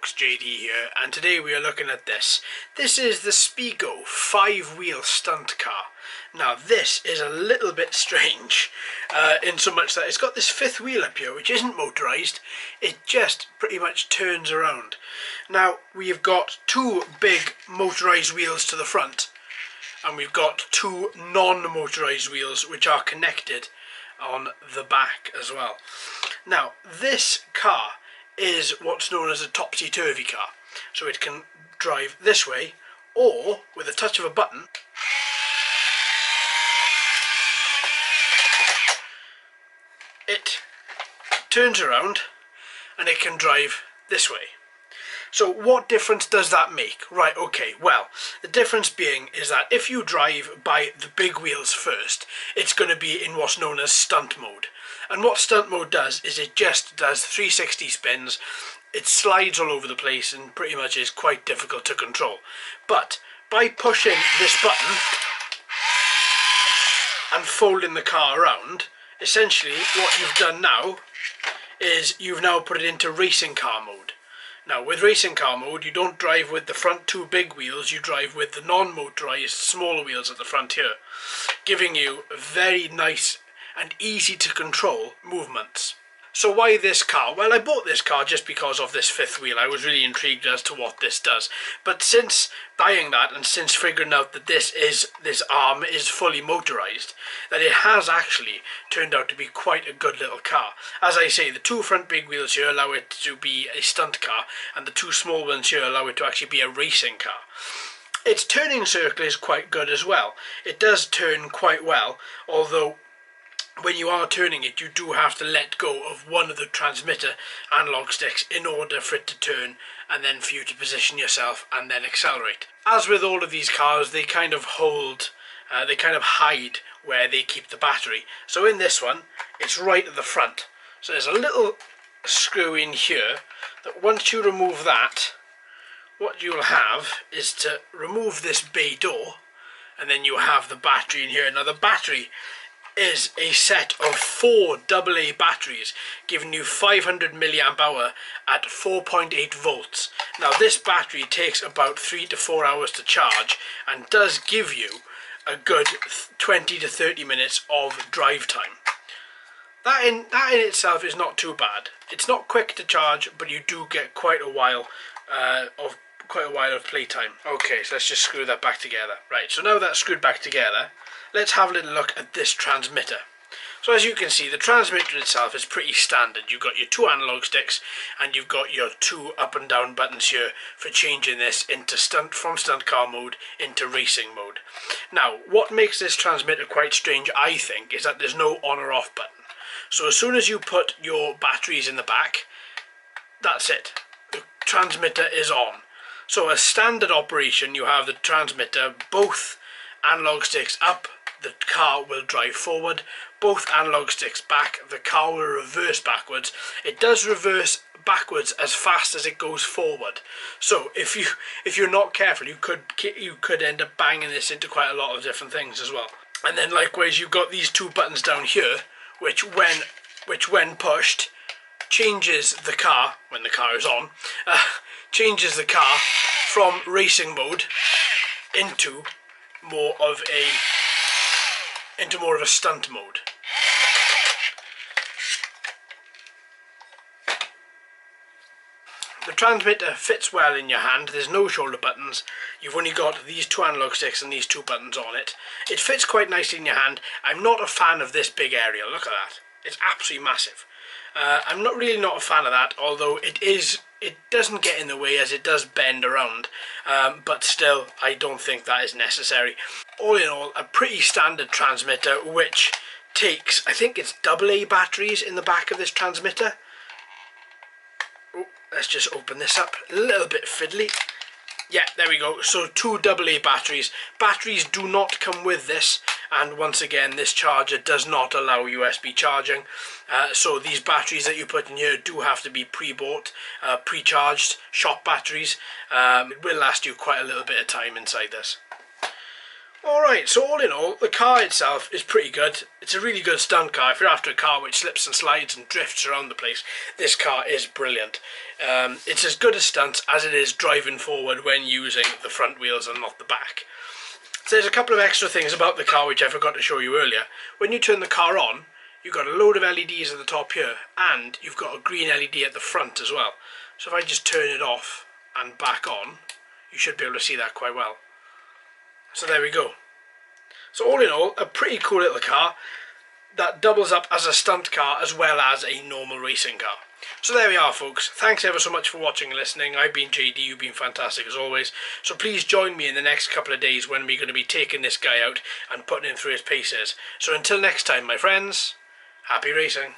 Fox JD here, and today we are looking at this. This is the Spigo 5-wheel stunt car. Now this is a little bit strange, in so much that it's got this fifth wheel up here which isn't motorised, it just pretty much turns around. Now we've got two big motorised wheels to the front, and we've got two non-motorised wheels which are connected on the back as well. Now this car is what's known as a topsy-turvy car, so it can drive this way, or with a touch of a button it turns around and it can drive this way. So what difference does that make? Right, okay, well, the difference being is that if you drive by the big wheels first, it's going to be in what's known as stunt mode. And what stunt mode does is it just does 360 spins, it slides all over the place and pretty much is quite difficult to control. But by pushing this button and folding the car around, essentially what you've done now is you've now put it into racing car mode. Now with racing car mode you don't drive with the front two big wheels, you drive with the non-motorised smaller wheels at the front here, giving you very nice and easy to control movements. So why this car? Well, I bought this car just because of this fifth wheel. I was really intrigued as to what this does. But since buying that and since figuring out that this arm is fully motorised, that it has actually turned out to be quite a good little car. As I say, the two front big wheels here allow it to be a stunt car, and the two small ones here allow it to actually be a racing car. Its turning circle is quite good as well. It does turn quite well, although when you are turning it, you do have to let go of one of the transmitter analog sticks in order for it to turn, and then for you to position yourself and then accelerate. As with all of these cars, they kind of hide where they keep the battery. So in this one, it's right at the front. So there's a little screw in here that once you remove that, what you'll have is to remove this bay door, and then you have the battery in here. Now the battery is a set of 4 AA batteries, giving you 500 milliamp hour at 4.8 volts. Now this battery takes about 3 to 4 hours to charge and does give you a good 20 to 30 minutes of drive time. That in itself is not too bad. It's not quick to charge, but you do get quite a while of playtime. Okay, so let's just screw that back together. Right, so now that's screwed back together, let's have a little look at this transmitter. So as you can see, the transmitter itself is pretty standard. You've got your two analog sticks and you've got your two up and down buttons here for changing this into from stunt car mode into racing mode. Now, what makes this transmitter quite strange, I think, is that there's no on or off button. So as soon as you put your batteries in the back, that's it. The transmitter is on. So as standard operation, you have the transmitter, both analog sticks up, the car will drive forward, both analog sticks back, the car will reverse backwards. It does reverse backwards as fast as it goes forward. So if you're not careful, you could end up banging this into quite a lot of different things as well. And then likewise, you've got these two buttons down here, which when pushed changes the car, when the car is on, changes the car from racing mode into more of a stunt mode. The transmitter fits well in your hand. There's no shoulder buttons. You've only got these two analog sticks and these two buttons on it. It fits quite nicely in your hand. I'm not a fan of this big aerial. Look at that. It's absolutely massive. I'm really not a fan of that, although it doesn't get in the way as it does bend around, but still I don't think that is necessary. All in all, a pretty standard transmitter which takes, I think it's AA batteries in the back of this transmitter. Oh, let's just open this up, a little bit fiddly. Yeah, there we go. So two AA batteries. Batteries do not come with this, and once again this charger does not allow USB charging. So these batteries that you put in here do have to be pre-bought, pre-charged shop batteries. It will last you quite a little bit of time inside this. Alright, so all in all, the car itself is pretty good. It's a really good stunt car. If you're after a car which slips and slides and drifts around the place, this car is brilliant. It's as good a stunt as it is driving forward when using the front wheels and not the back. So there's a couple of extra things about the car which I forgot to show you earlier. When you turn the car on, you've got a load of LEDs at the top here, and you've got a green LED at the front as well. So if I just turn it off and back on, you should be able to see that quite well. So there we go. So all in all, a pretty cool little car that doubles up as a stunt car as well as a normal racing car. So there we are, folks. Thanks ever so much for watching and listening. I've been JD, you've been fantastic as always. So please join me in the next couple of days when we're going to be taking this guy out and putting him through his paces. So until next time, my friends, happy racing.